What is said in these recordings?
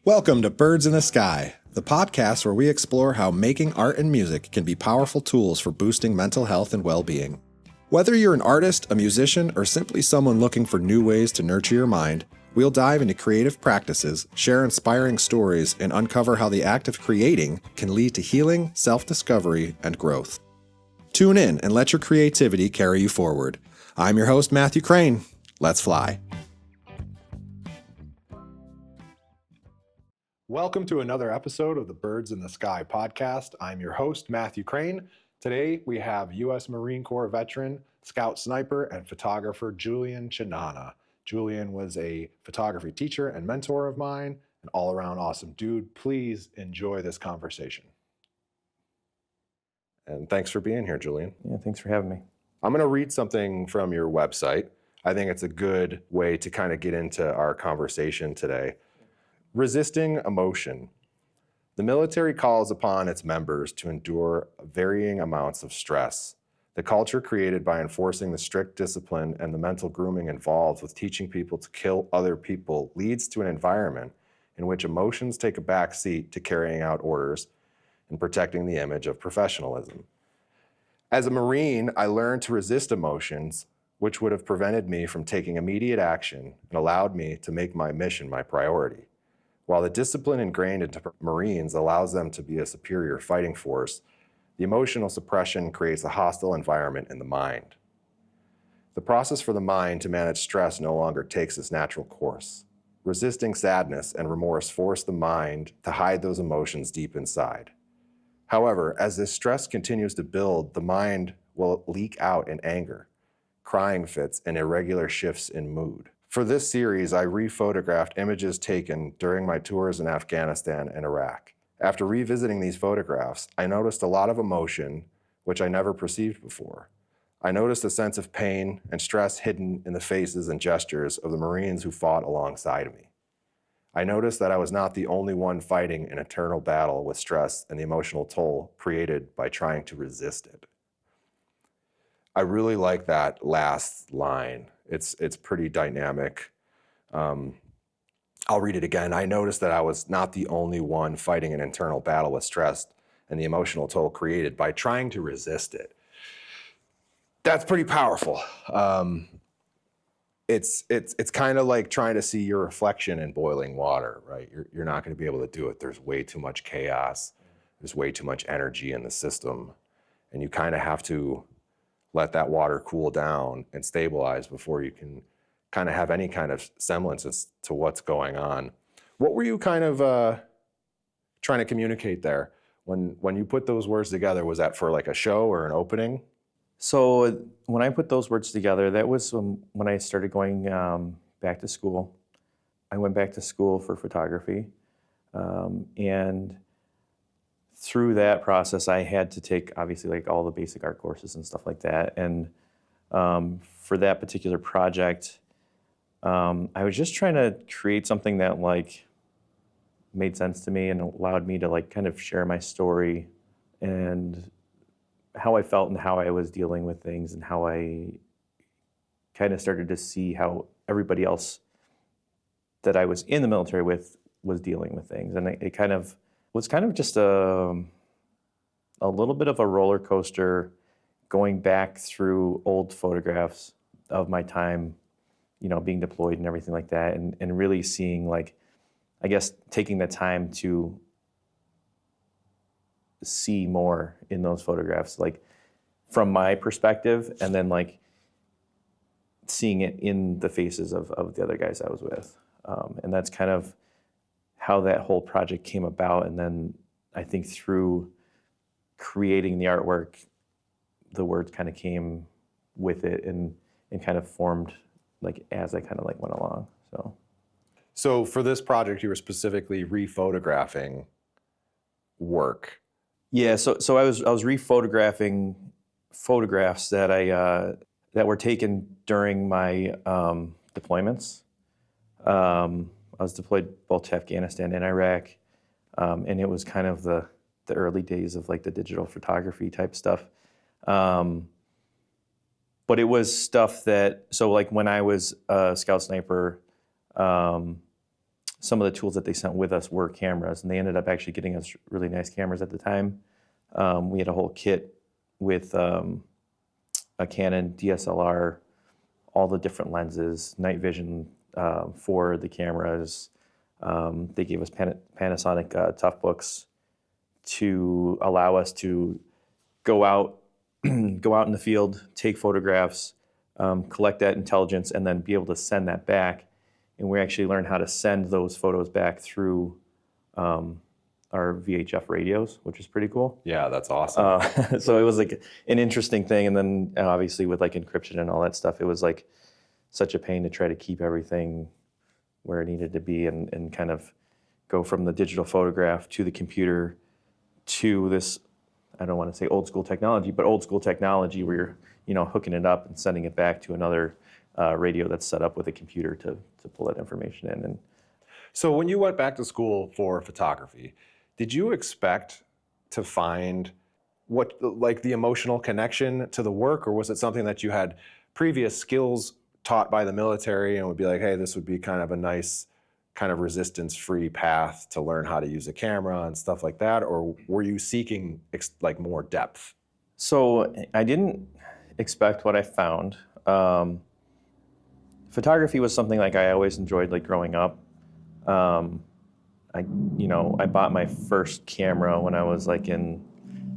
Welcome to Birds in the Sky, the podcast where we explore how making art and music can be powerful tools for boosting mental health and well-being. Whether you're an artist, a musician, or simply someone looking for new ways to nurture your mind, we'll dive into creative practices, share inspiring stories, and uncover how the act of creating can lead to healing, self-discovery, and growth. Tune in and let your creativity carry you forward. I'm your host, Matthew Crane. Let's fly. Welcome to another episode of the Birds in the Sky podcast. I'm your host, Matthew Crane. Today we have U.S. Marine Corps veteran, scout sniper, and photographer Julian Chinana. Julian was a photography teacher and mentor of mine, an all-around awesome dude. Please enjoy this conversation. And thanks for being here, Julian. Yeah, thanks for having me. I'm going to read something from your website. I think it's a good way to kind of get into our conversation today. Resisting emotion. The military calls upon its members to endure varying amounts of stress. The culture created by enforcing the strict discipline and the mental grooming involved with teaching people to kill other people leads to an environment in which emotions take a back seat to carrying out orders and protecting the image of professionalism. As a Marine, I learned to resist emotions, which would have prevented me from taking immediate action and allowed me to make my mission my priority. While the discipline ingrained into Marines allows them to be a superior fighting force, the emotional suppression creates a hostile environment in the mind. The process for the mind to manage stress no longer takes its natural course. Resisting sadness and remorse force the mind to hide those emotions deep inside. However, as this stress continues to build, the mind will leak out in anger, crying fits, and irregular shifts in mood. For this series, I re-photographed images taken during my tours in Afghanistan and Iraq. After revisiting these photographs, I noticed a lot of emotion, which I never perceived before. I noticed a sense of pain and stress hidden in the faces and gestures of the Marines who fought alongside of me. I noticed that I was not the only one fighting an eternal battle with stress and the emotional toll created by trying to resist it. I really like that last line. It's pretty dynamic. I'll read it again. I noticed that I was not the only one fighting an internal battle with stress and the emotional toll created by trying to resist it. That's pretty powerful. It's kind of like trying to see your reflection in boiling water, right? You're not going to be able to do it. There's way too much chaos. There's way too much energy in the system. And you kind of have to let that water cool down and stabilize before you can kind of have any kind of semblance as to what's going on. What were you kind of trying to communicate there? When you put those words together, was that for like a show or an opening? So when I put those words together, that was when I started going back to school. I went back to school for photography. And through that process, I had to take, obviously, like all the basic art courses and stuff like that. And for that particular project, I was just trying to create something that like made sense to me and allowed me to like kind of share my story and how I felt and how I was dealing with things and how I kind of started to see how everybody else that I was in the military with was dealing with things. And it kind of was kind of just a little bit of a roller coaster going back through old photographs of my time, you know, being deployed and everything like that, and really seeing, like, I guess, taking the time to see more in those photographs, like from my perspective, and then like seeing it in the faces of the other guys I was with. And that's kind of how that whole project came about. And then I think through creating the artwork, the words kind of came with it and kind of formed like as I kind of like went along. So for this project, you were specifically re-photographing work. Yeah, so I was re-photographing photographs that that were taken during my deployments. I was deployed both to Afghanistan and Iraq, and it was kind of the early days of like the digital photography type stuff. But it was stuff that, so like when I was a scout sniper, some of the tools that they sent with us were cameras, and they ended up actually getting us really nice cameras at the time. We had a whole kit with a Canon DSLR, all the different lenses, night vision for the cameras. They gave us Panasonic Tough Books to allow us to go out in the field, take photographs, collect that intelligence, and then be able to send that back. And we actually learned how to send those photos back through our VHF radios, which is pretty cool. Yeah, that's awesome. So it was like an interesting thing. And then obviously with like encryption and all that stuff, it was like such a pain to try to keep everything where it needed to be and kind of go from the digital photograph to the computer to this, I don't want to say old school technology, but old school technology where you're hooking it up and sending it back to another radio that's set up with a computer to pull that information in. And so when you went back to school for photography, did you expect to find like the emotional connection to the work, or was it something that you had previous skills taught by the military and would be like, hey, this would be kind of a nice kind of resistance-free path to learn how to use a camera and stuff like that? Or were you seeking like more depth? So I didn't expect what I found. Photography was something like I always enjoyed, like growing up. I bought my first camera when I was like in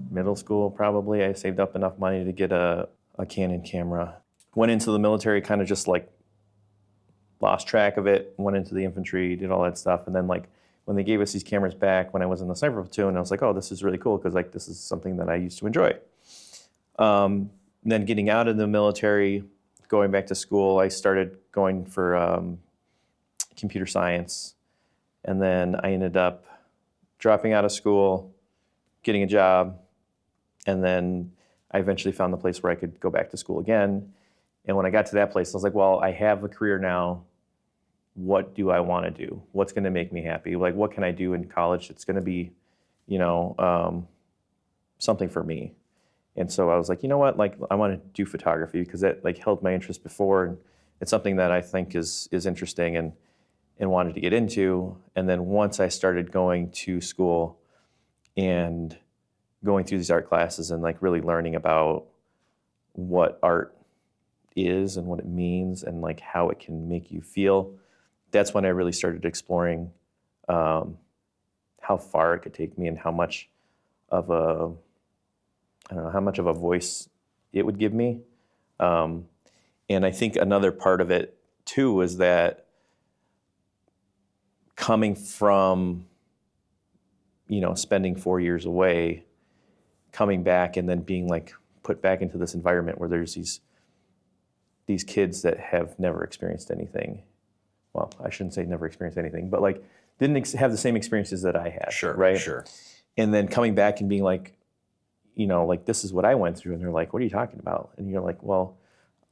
middle school, probably. I saved up enough money to get a Canon camera. Went into the military, kind of just like lost track of it, went into the infantry, did all that stuff. And then like when they gave us these cameras back when I was in the sniper platoon, I was like, oh, this is really cool because like this is something that I used to enjoy. Then getting out of the military, going back to school, I started going for computer science. And then I ended up dropping out of school, getting a job, and then I eventually found the place where I could go back to school again. And when I got to that place, I was like, well, I have a career now. What do I want to do? What's going to make me happy? Like, what can I do in college that's going to be, something for me? And so I was like, you know what? Like, I want to do photography because that like held my interest before, and it's something that I think is interesting and wanted to get into. And then once I started going to school and going through these art classes and like really learning about what art is and what it means and like how it can make you feel, that's when I really started exploring how far it could take me and how much of a voice it would give me. And I think another part of it too was that coming from, spending 4 years away, coming back and then being like put back into this environment where there's these kids that have never experienced anything. Well, I shouldn't say never experienced anything, but like didn't have the same experiences that I had. Sure, right? Sure. And then coming back and being like, like this is what I went through. And they're like, what are you talking about? And you're like, well,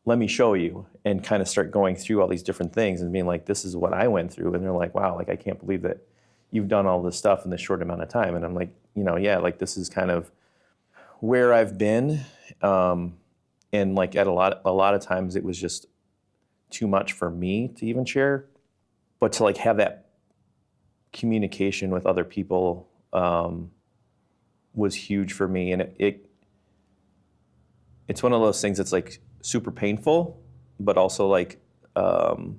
let me show you, and kind of start going through all these different things and being like, this is what I went through. And they're like, wow, like I can't believe that you've done all this stuff in this short amount of time. And I'm like, yeah, like this is kind of where I've been. And like at a lot of times it was just too much for me to even share, but to like have that communication with other people was huge for me. And it's one of those things that's like super painful, but also like helped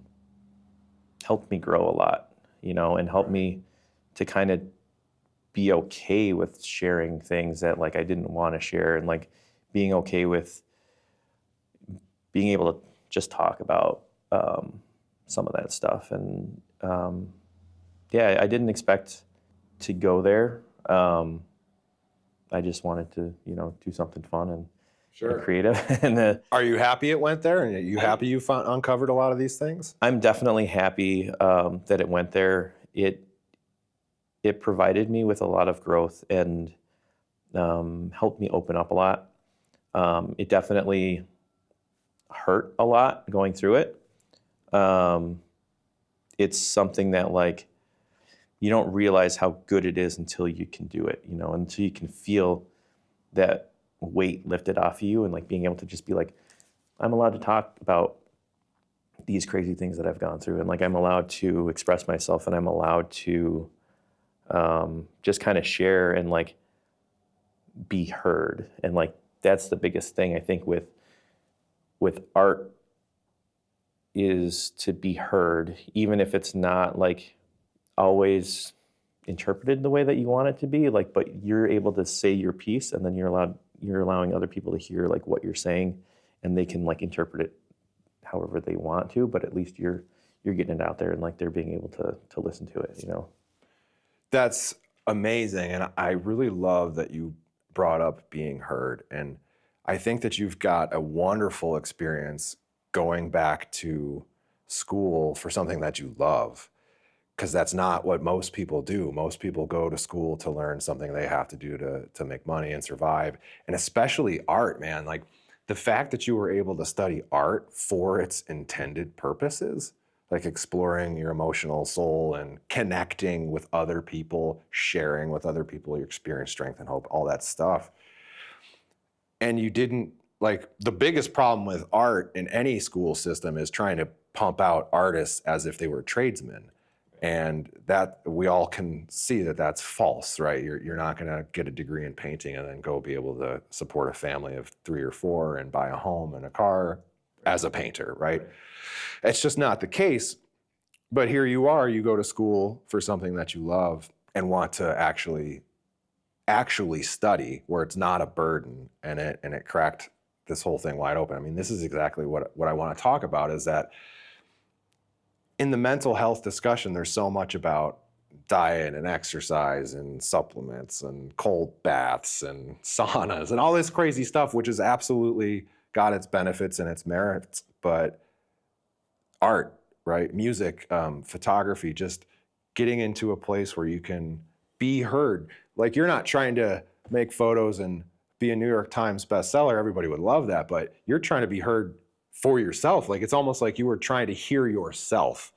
me grow a lot, and helped me to kind of be okay with sharing things that like I didn't want to share, and like being okay with being able to just talk about some of that stuff. And I didn't expect to go there. I just wanted to, do something fun and creative. And are you happy it went there? And are you happy you uncovered a lot of these things? I'm definitely happy that it went there. It provided me with a lot of growth and helped me open up a lot. It definitely hurt a lot going through it. It's something that like you don't realize how good it is until you can do it, until you can feel that weight lifted off of you, and like being able to just be like, I'm allowed to talk about these crazy things that I've gone through, and like I'm allowed to express myself, and I'm allowed to just kind of share and like be heard. And like that's the biggest thing I think with art, is to be heard, even if it's not like always interpreted the way that you want it to be, like, but you're able to say your piece, and then you're allowing other people to hear like what you're saying, and they can like interpret it however they want to, but at least you're getting it out there, and like they're being able to listen to it, you know. That's amazing. And I really love that you brought up being heard. And I think that you've got a wonderful experience going back to school for something that you love, because that's not what most people do. Most people go to school to learn something they have to do to make money and survive. And especially art, man. Like the fact that you were able to study art for its intended purposes, like exploring your emotional soul and connecting with other people, sharing with other people your experience, strength, and hope, all that stuff. And you didn't, like, the biggest problem with art in any school system is trying to pump out artists as if they were tradesmen. And that we all can see that that's false, right? You're not going to get a degree in painting and then go be able to support a family of 3 or 4 and buy a home and a car as a painter, right? It's just not the case. But here you are, you go to school for something that you love and want to actually study, where it's not a burden, and it cracked this whole thing wide open. I mean, this is exactly what I want to talk about, is that in the mental health discussion, there's so much about diet and exercise and supplements and cold baths and saunas and all this crazy stuff, which has absolutely got its benefits and its merits. But art, right? Music, photography, just getting into a place where you can be heard. Like, you're not trying to make photos and be a New York Times bestseller. Everybody would love that, but you're trying to be heard for yourself. Like, it's almost like you were trying to hear yourself,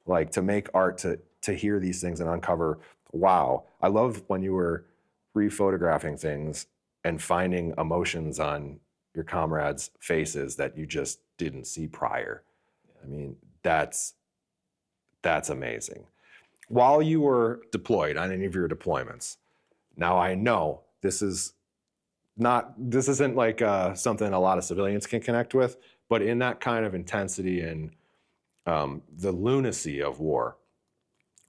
like to make art, to hear these things and uncover, wow. I love when you were re-photographing things and finding emotions on your comrades' faces that you just didn't see prior. I mean, that's amazing. While you were deployed on any of your deployments, now I know this isn't like something a lot of civilians can connect with, but in that kind of intensity and the lunacy of war,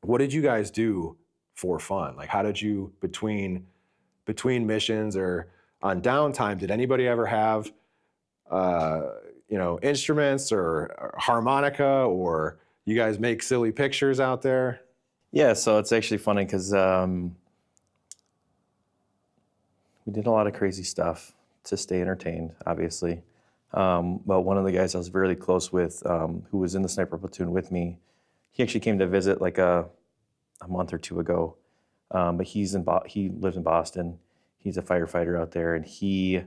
what did you guys do for fun? Like, how did you, between missions or on downtime, did anybody ever have instruments or harmonica, or you guys make silly pictures out there? Yeah, so it's actually funny because we did a lot of crazy stuff to stay entertained, obviously. But one of the guys I was really close with, who was in the sniper platoon with me, he actually came to visit like a month or 2 ago. But he lives in Boston. He's a firefighter out there, and he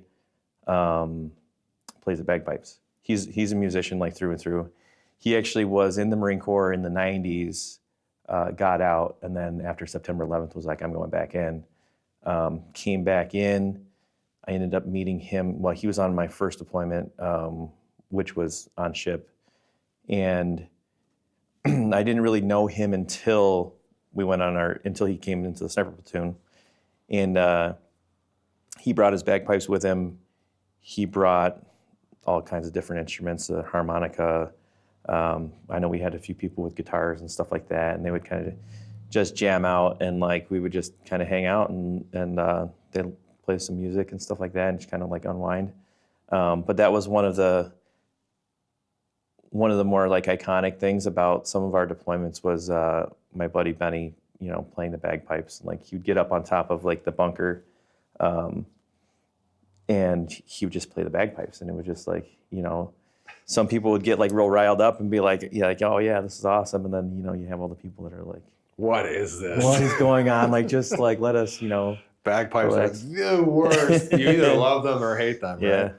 plays the bagpipes. He's a musician like through and through. He actually was in the Marine Corps in the 90s, got out, and then after September 11th was like, I'm going back in. Came back in. I ended up meeting him. Well, he was on my first deployment, which was on ship. And I didn't really know him until he came into the sniper platoon. And he brought his bagpipes with him. He brought all kinds of different instruments, the harmonica. I know we had a few people with guitars and stuff like that, and they would kind of just jam out, and like we would just kind of hang out and they'd play some music and stuff like that, and just kind of like unwind. But that was one of the more like iconic things about some of our deployments was my buddy Benny, playing the bagpipes. Like he would get up on top of like the bunker, and he would just play the bagpipes, and it was just like, some people would get like real riled up and be like, yeah, like, oh yeah, this is awesome. And then, you have all the people that are like, what is this? What is going on? Like, just like, let us, Bagpipes are the worst. You either love them or hate them, right? Yeah.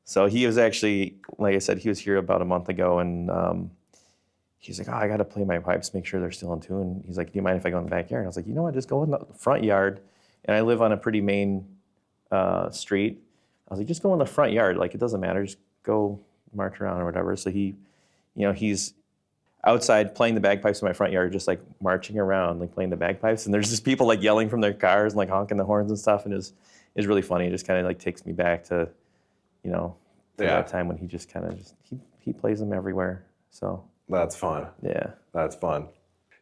So he was actually, like I said, he was here about a month ago, and he's like, oh, I got to play my pipes, make sure they're still in tune. He's like, do you mind if I go in the backyard? And I was like, you know what, just go in the front yard. And I live on a pretty main street. I was like, just go in the front yard. Like, it doesn't matter. Just go march around or whatever. So he he's outside playing the bagpipes in my front yard, just like marching around, like playing the bagpipes. And there's just people like yelling from their cars and like honking the horns and stuff. And it's really funny. It just kind of like takes me back to, to that time when he just kind of he plays them everywhere. So that's fun. Yeah. That's fun.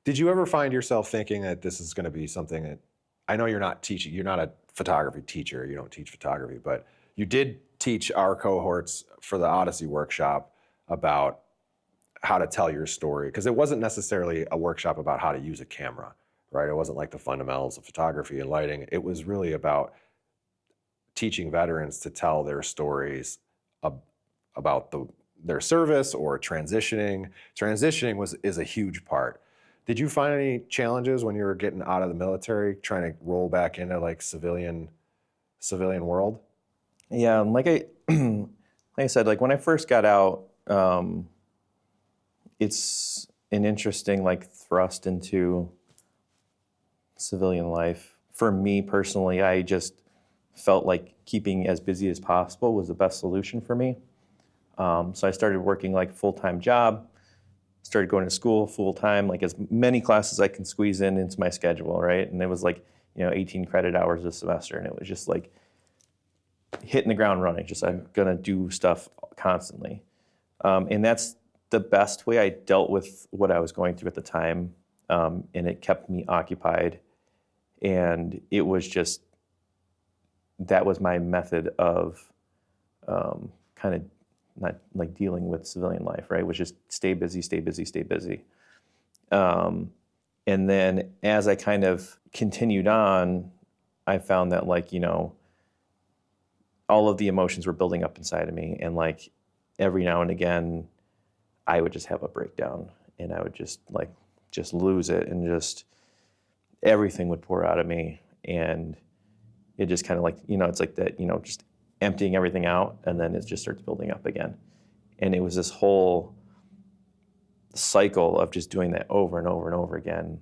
Did you ever find yourself thinking that this is going to be something that, I know you're not teaching, you're not a photography teacher, you don't teach photography, but you did teach our cohorts for the Odyssey workshop about how to tell your story, because it wasn't necessarily a workshop about how to use a camera, right? It wasn't like the fundamentals of photography and lighting. It was really about teaching veterans to tell their stories about their service or transitioning. Transitioning is a huge part. Did you find any challenges when you were getting out of the military, trying to roll back into like civilian world? Yeah, like I said, like when I first got out, it's an interesting like thrust into civilian life. For me personally, I just felt like keeping as busy as possible was the best solution for me. So I started working like a full-time job, started going to school full-time, like as many classes I can squeeze into my schedule, right? And it was like, 18 credit hours a semester, and it was just like hitting the ground running, just I'm gonna do stuff constantly. And that's the best way I dealt with what I was going through at the time, and it kept me occupied. And it was just, that was my method of kind of not like dealing with civilian life, right? Was just stay busy, stay busy, stay busy. And then as I kind of continued on, I found that like, all of the emotions were building up inside of me. And like every now and again, I would just have a breakdown and I would just lose it, and just everything would pour out of me. And it just kind of like, it's like that, just emptying everything out, and then it just starts building up again. And it was this whole cycle of just doing that over and over and over again.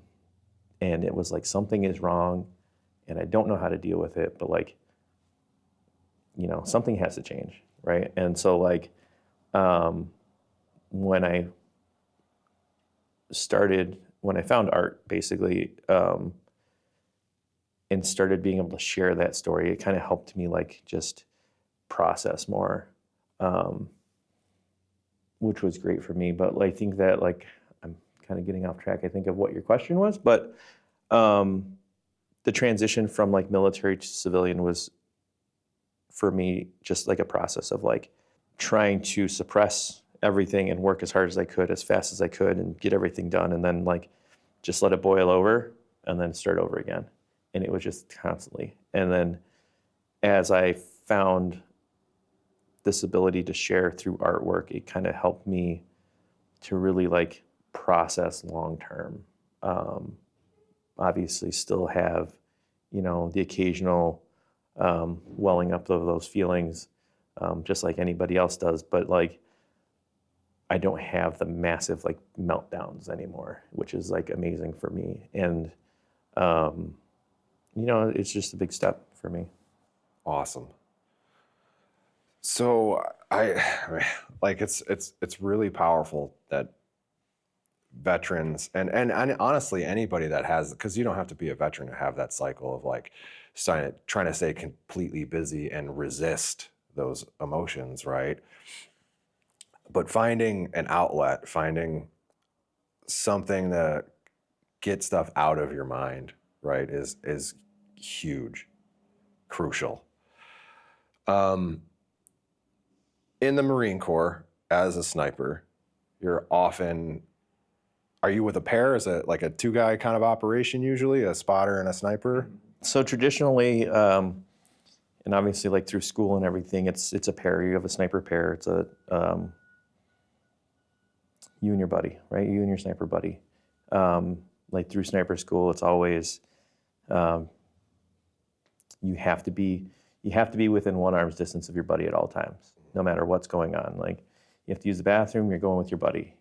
And it was like, something is wrong and I don't know how to deal with it, but like, something has to change, right? And so like, when I found art basically, and started being able to share that story, it kind of helped me like just process more, which was great for me. But I think that like, I'm kind of getting off track, I think, of what your question was, but the transition from like military to civilian was for me just like a process of like trying to suppress everything and work as hard as I could, as fast as I could, and get everything done, and then like just let it boil over and then start over again. And it was just constantly. And then as I found this ability to share through artwork, it kind of helped me to really like process long term. Obviously still have, the occasional welling up of those feelings, just like anybody else does, but like I don't have the massive like meltdowns anymore, which is like amazing for me. And it's just a big step for me. Awesome. So I like it's really powerful that veterans and honestly anybody that has, because you don't have to be a veteran to have that cycle of like trying to stay completely busy and resist those emotions, right? But finding an outlet, finding something to get stuff out of your mind, right, is huge, crucial. In the Marine Corps, as a sniper, are you with a pair? Is it like a two-guy kind of operation usually, a spotter and a sniper? So traditionally, and obviously like through school and everything, it's a pair. You have a sniper pair. It's a you and your buddy, right? You and your sniper buddy. Like through sniper school, it's always you have to be within one arm's distance of your buddy at all times, no matter what's going on. Like you have to use the bathroom, you're going with your buddy.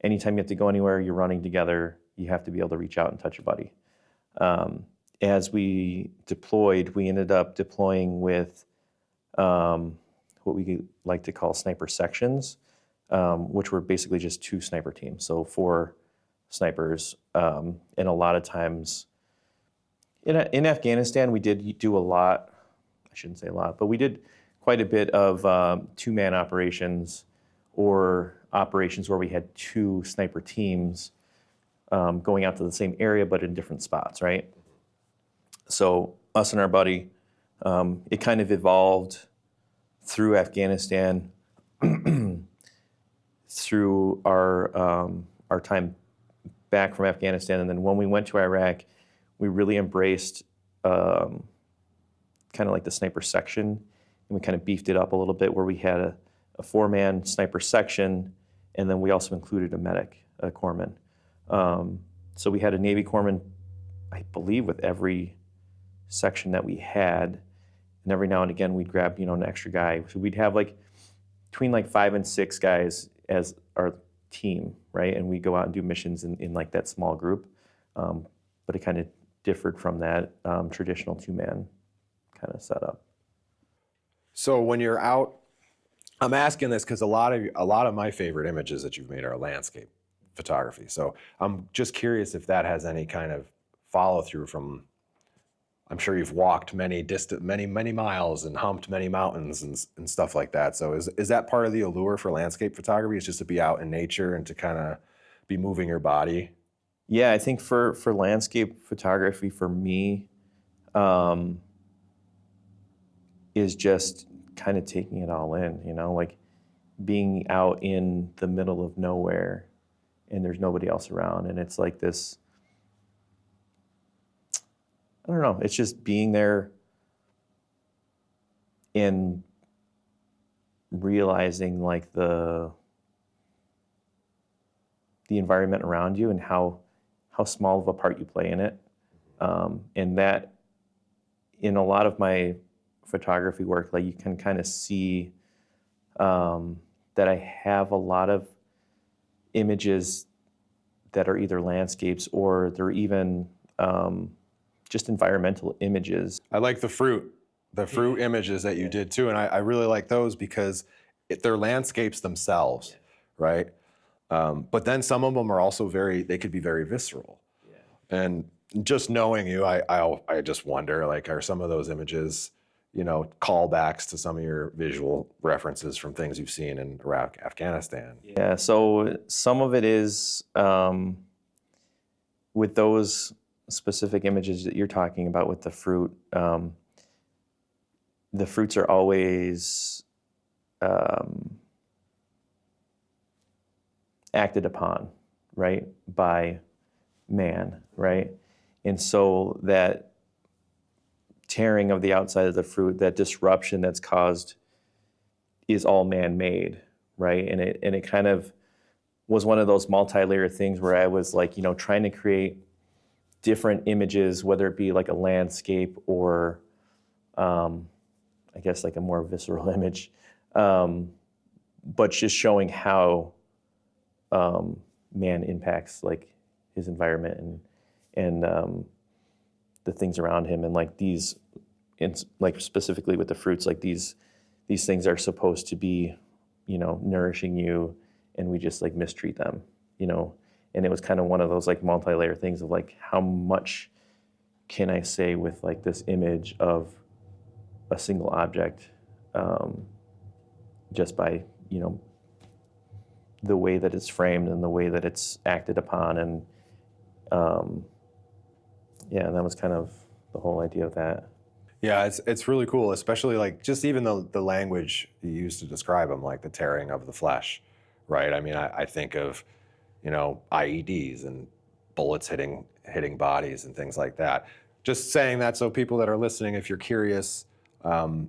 Anytime you have to go anywhere, you're running together. You have to be able to reach out and touch your buddy. As we deployed, we ended up deploying with what we like to call sniper sections. which were basically just 2 sniper teams, so 4 snipers. And a lot of times in Afghanistan, we did do a lot, I shouldn't say a lot, but we did quite a bit of 2-man operations or operations where we had 2 sniper teams going out to the same area but in different spots, right? So us and our buddy, it kind of evolved through Afghanistan, through our time back from Afghanistan, and then when we went to Iraq, we really embraced kind of like the sniper section, and we kind of beefed it up a little bit where we had a 4-man sniper section, and then we also included a medic, a corpsman. So we had a Navy corpsman, I believe, with every section that we had, and every now and again we'd grab, an extra guy. So we'd have between 5 and 6 guys as our team, right? And we go out and do missions in that small group. But it kind of differed from that traditional 2-man kind of setup. So when you're out, I'm asking this because a lot of my favorite images that you've made are landscape photography. So I'm just curious if that has any kind of follow through from. I'm sure you've walked many miles and humped many mountains and stuff like that. So is that part of the allure for landscape photography? Is just to be out in nature and to kind of be moving your body? Yeah, I think for landscape photography, for me, is just kind of taking it all in, being out in the middle of nowhere and there's nobody else around. And it's like this, I don't know, it's just being there and realizing the environment around you and how small of a part you play in it. And that in a lot of my photography work, you can kind of see that I have a lot of images that are either landscapes or they're even just environmental images. I like the fruit images that you did too. And I really like those because they're landscapes themselves, right? But then some of them are also they could be very visceral. Yeah. And just knowing you, I just wonder, are some of those images, callbacks to some of your visual references from things you've seen in Iraq, Afghanistan? Yeah, so some of it is with those specific images that you're talking about with the fruit. The fruits are always acted upon, right, by man, right? And so that tearing of the outside of the fruit, that disruption that's caused is all man-made, right? And it kind of was one of those multi-layer things where I was trying to create different images, whether it be a landscape or I guess a more visceral image, but just showing how man impacts his environment and the things around him, and these, specifically with the fruits, these things are supposed to be, nourishing you, and we just mistreat them, and it was kind of one of those multi-layer things of how much can I say with this image of a single object, just by the way that it's framed and the way that it's acted upon, and that was kind of the whole idea of that. Yeah, it's really cool, especially just even the language you use to describe them, the tearing of the flesh, right? I mean, I think of, IEDs and bullets hitting bodies and things like that. Just saying that so people that are listening, if you're curious, for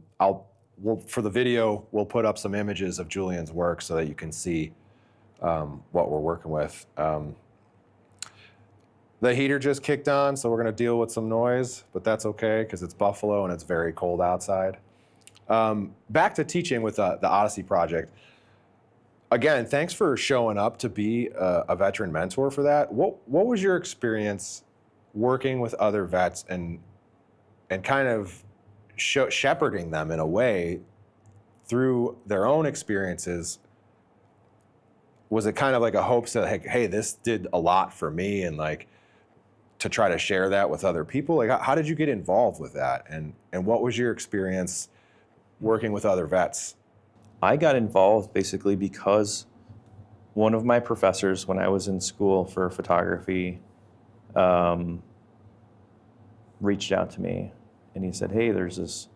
the video, we'll put up some images of Julian's work so that you can see what we're working with. The heater just kicked on, so we're going to deal with some noise, but that's okay because it's Buffalo and it's very cold outside. Back to teaching with the Odyssey Project. Again, thanks for showing up to be a veteran mentor for that. What was your experience working with other vets and kind of shepherding them in a way through their own experiences was it kind of like a hopes that, like, hey, this did a lot for me, and like to try to share that with other people? Like, how did you get involved with that? And what was your experience working with other vets? I got involved basically because one of my professors, when I was in school for photography, reached out to me, and he said, hey, there's this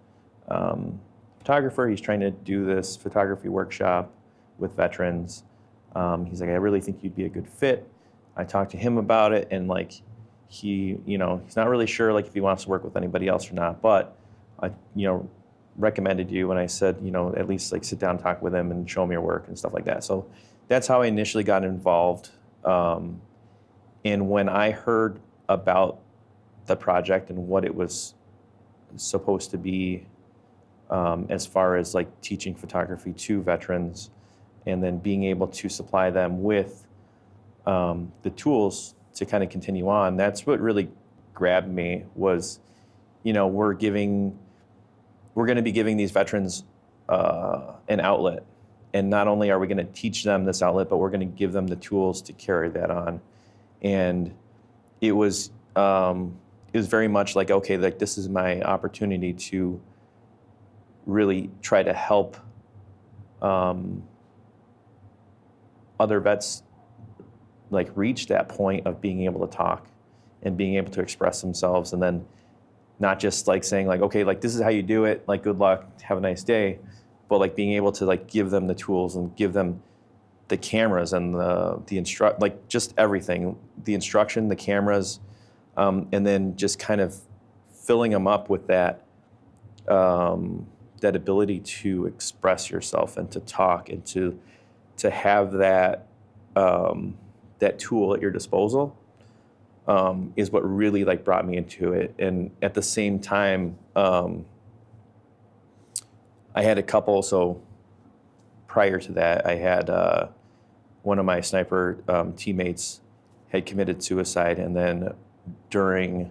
photographer. He's trying to do this photography workshop with veterans. He's like, I really think you'd be a good fit. I talked to him about it, and like he's not really sure like if he wants to work with anybody else or not, but I recommended you, and I said, at least like sit down and talk with him and show him your work and stuff like that. So that's how I initially got involved. And when I heard about the project and what it was supposed to be, as far as like teaching photography to veterans, and then being able to supply them with the tools to kind of continue on, that's what really grabbed me. Was, we're going to be giving these veterans an outlet, and not only are we going to teach them this outlet, but we're going to give them the tools to carry that on. And it was very much like, okay, like this is my opportunity to really try to help other vets like reach that point of being able to talk and being able to express themselves, and then not just like saying like, okay, like this is how you do it, like good luck, have a nice day, but like being able to like give them the tools and give them the cameras and like just everything, the instruction, the cameras, and then just kind of filling them up with that that ability to express yourself and to talk and to have that that tool at your disposal, is what really like brought me into it. And at the same time, I had a couple. So prior to that, I had one of my sniper teammates had committed suicide, and then during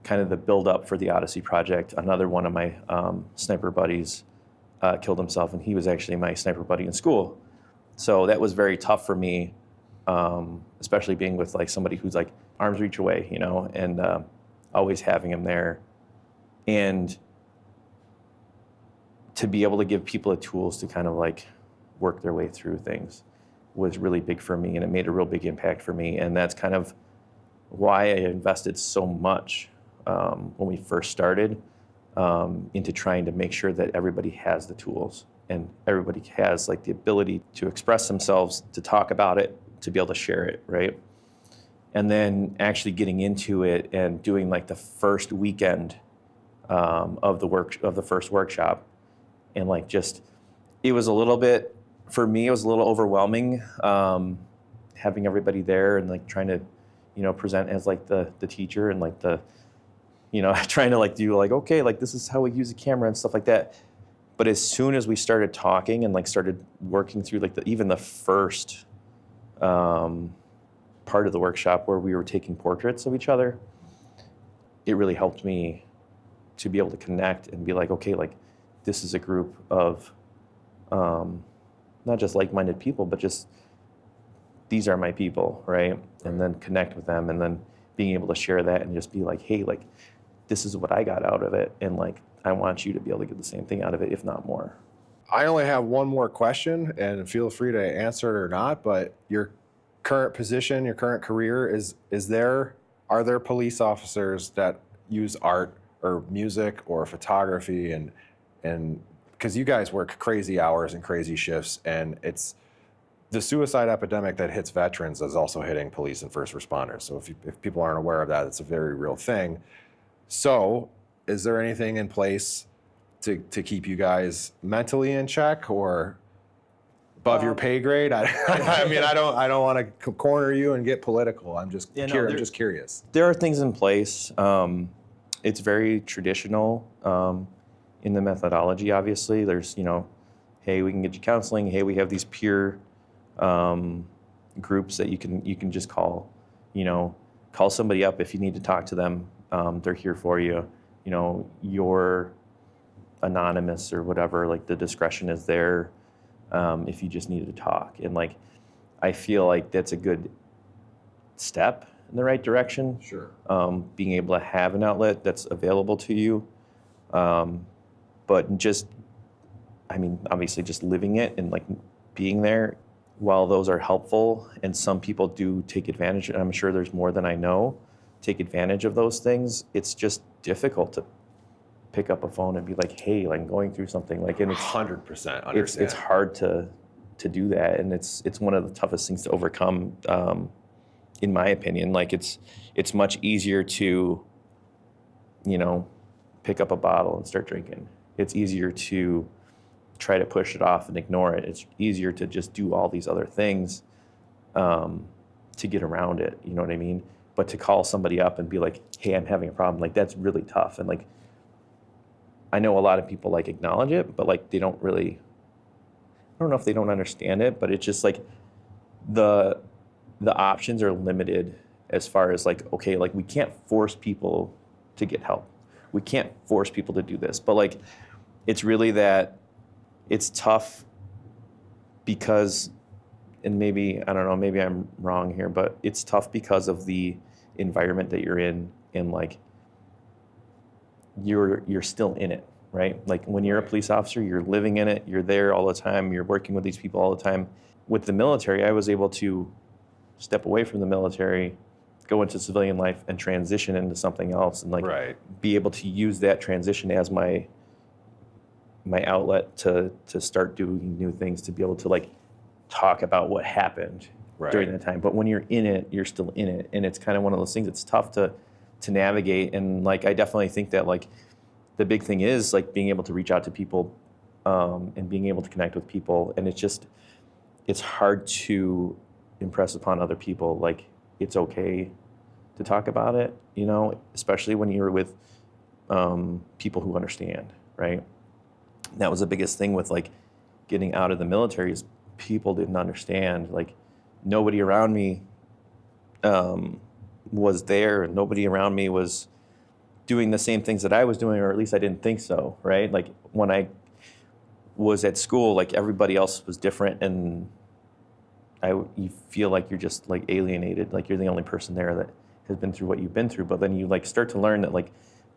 kind of the build-up for the Odyssey project, another one of my sniper buddies killed himself, and he was actually my sniper buddy in school. So that was very tough for me, especially being with like somebody who's like arm's reach away, and always having him there. And to be able to give people the tools to kind of like work their way through things was really big for me, and it made a real big impact for me. And that's kind of why I invested so much when we first started into trying to make sure that everybody has the tools and everybody has like the ability to express themselves, to talk about it, to be able to share it, right? And then actually getting into it and doing like the first weekend of the first workshop, and like just it was a little bit, for me it was a little overwhelming, having everybody there and like trying to present as like the teacher and like the trying to like do like, okay, like this is how we use a camera and stuff like that. But as soon as we started talking and like started working through like even the first part of the workshop where we were taking portraits of each other, it really helped me to be able to connect and be like, okay, like this is a group of not just like-minded people, but just these are my people, right? And then connect with them, and then being able to share that and just be like, hey, like this is what I got out of it, and like I want you to be able to get the same thing out of it, if not more. I only have one more question, and feel free to answer it or not, but your current position, your current career, are there police officers that use art or music or photography, and because you guys work crazy hours and crazy shifts, and it's the suicide epidemic that hits veterans is also hitting police and first responders. So if people aren't aware of that, it's a very real thing. So is there anything in place to keep you guys mentally in check or above your pay grade? I mean, I don't want to corner you and get political. I'm just curious. There are things in place. It's very traditional in the methodology. Obviously, there's hey, we can get you counseling. Hey, we have these peer groups that you can just call. Call somebody up if you need to talk to them. They're here for you. You're anonymous or whatever. Like the discretion is there if you just need to talk. And like I feel like that's a good step in the right direction. Sure. Being able to have an outlet that's available to you. But just, I mean, obviously just living it and like being there, while those are helpful and some people do take advantage, and I'm sure there's more than I know, take advantage of those things, it's just difficult to pick up a phone and be like, hey, like, I'm going through something. Like, and it's 100% understand. it's hard to do that, and it's one of the toughest things to overcome, in my opinion. Like, it's much easier to, pick up a bottle and start drinking. It's easier to try to push it off and ignore it. It's easier to just do all these other things to get around it. You know what I mean? But to call somebody up and be like, hey, I'm having a problem, like, that's really tough. And like, I know a lot of people like acknowledge it, but like they don't really, I don't know if they don't understand it, but it's just like the options are limited as far as like, okay, like we can't force people to get help. We can't force people to do this. But like, it's really that it's tough because, and maybe, I don't know, maybe I'm wrong here, but it's tough because of the environment that you're in, and like you're still in it, right? Like when you're a police officer, you're living in it, you're there all the time, you're working with these people all the time. With the military, I was able to step away from the military, go into civilian life, and transition into something else, and like be able to use that transition as my outlet to start doing new things, to be able to like talk about what happened during that time. But when you're in it, you're still in it, and it's kind of one of those things that's tough to navigate. And like, I definitely think that like the big thing is like being able to reach out to people, and being able to connect with people. And it's hard to impress upon other people like it's okay to talk about it, especially when you're with people who understand, right? And that was the biggest thing with like getting out of the military, is people didn't understand. Like nobody around me was there, and nobody around me was doing the same things that I was doing, or at least I didn't think so, right? Like when I was at school, like everybody else was different, and you feel like you're just like alienated, like you're the only person there that has been through what you've been through. But then you like start to learn that like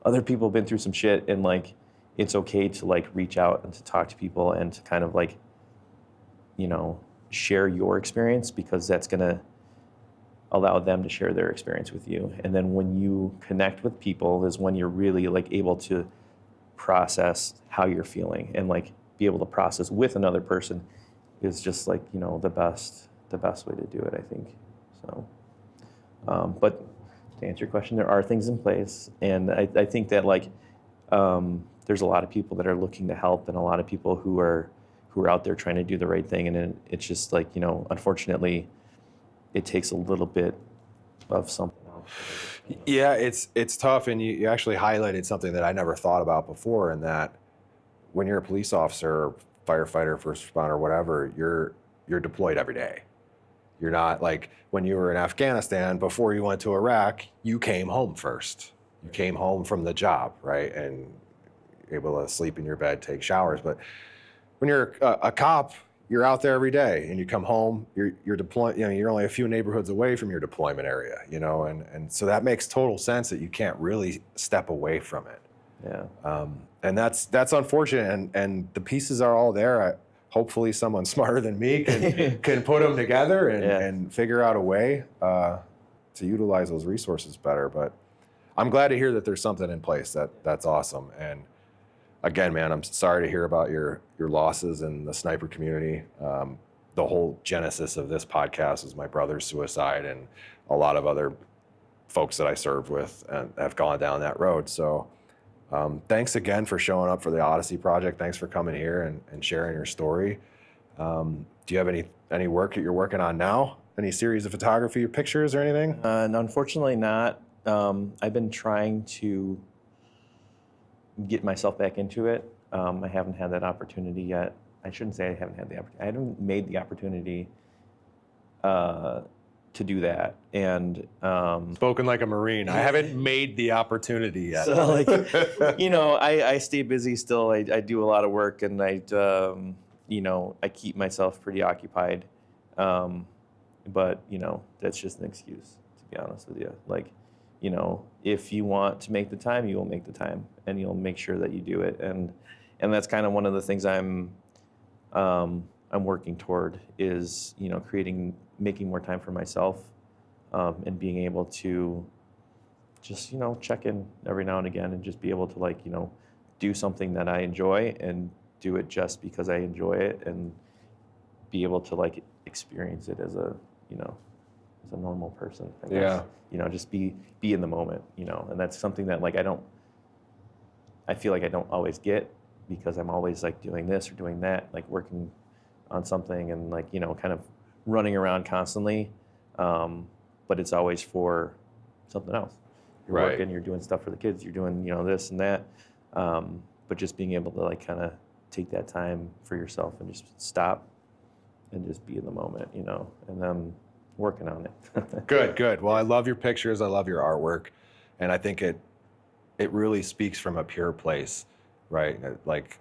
other people have been through some shit, and like it's okay to like reach out and to talk to people and to kind of like, share your experience, because that's gonna allow them to share their experience with you. And then when you connect with people is when you're really like able to process how you're feeling, and like be able to process with another person is just like, the best way to do it, I think. So, but to answer your question, there are things in place, and I think that like there's a lot of people that are looking to help, and a lot of people who are out there trying to do the right thing. And it's just like, unfortunately, it takes a little bit of something else. Yeah, it's tough, and you actually highlighted something that I never thought about before, in that when you're a police officer, firefighter, first responder, whatever, you're deployed every day. You're not like when you were in Afghanistan, before you went to Iraq, you came home first. You came home from the job, right? And able to sleep in your bed, take showers. But when you're a cop, you're out there every day, and you come home, you're deployed, you're only a few neighborhoods away from your deployment area, and so that makes total sense that you can't really step away from it. Yeah. And that's unfortunate, and the pieces are all there. Hopefully someone smarter than me can put them together and figure out a way to utilize those resources better. But I'm glad to hear that there's something in place. That's awesome. And again, man, I'm sorry to hear about your losses in the sniper community. The whole genesis of this podcast is my brother's suicide, and a lot of other folks that I served with and have gone down that road. So thanks again for showing up for the Odyssey Project. Thanks for coming here and sharing your story. Do you have any work that you're working on now? Any series of photography or pictures or anything? No, unfortunately not. I've been trying to get myself back into it. I haven't had that opportunity yet. I shouldn't say I haven't had the opportunity. I haven't made the opportunity to do that. And spoken like a Marine. I haven't made the opportunity yet. So like, I stay busy still. I do a lot of work, and I keep myself pretty occupied. but that's just an excuse, to be honest with you. Like, if you want to make the time, you will make the time, and you'll make sure that you do it. And that's kind of one of the things I'm working toward is, making more time for myself, and being able to just, check in every now and again and just be able to do something that I enjoy and do it just because I enjoy it, and be able to experience it as a normal person, I guess. Just be in the moment, and that's something that I feel like I don't always get, because I'm always doing this or doing that, working on something and kind of running around constantly. But it's always for something else. You're Right. working, you're doing stuff for the kids, you're doing, this and that. But just being able to kind of take that time for yourself and just stop and just be in the moment, and I'm working on it. Good. Well, I love your pictures. I love your artwork. And I think it really speaks from a pure place, right? Like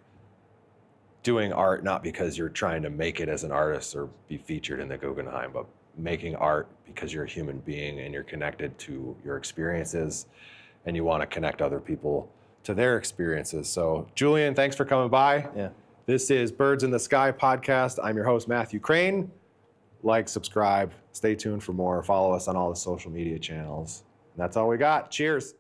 doing art, not because you're trying to make it as an artist or be featured in the Guggenheim, but making art because you're a human being and you're connected to your experiences and you want to connect other people to their experiences. So Julian, thanks for coming by. Yeah. This is Birds in the Sky podcast. I'm your host, Matthew Crane. Like, subscribe, stay tuned for more. Follow us on all the social media channels. And that's all we got. Cheers.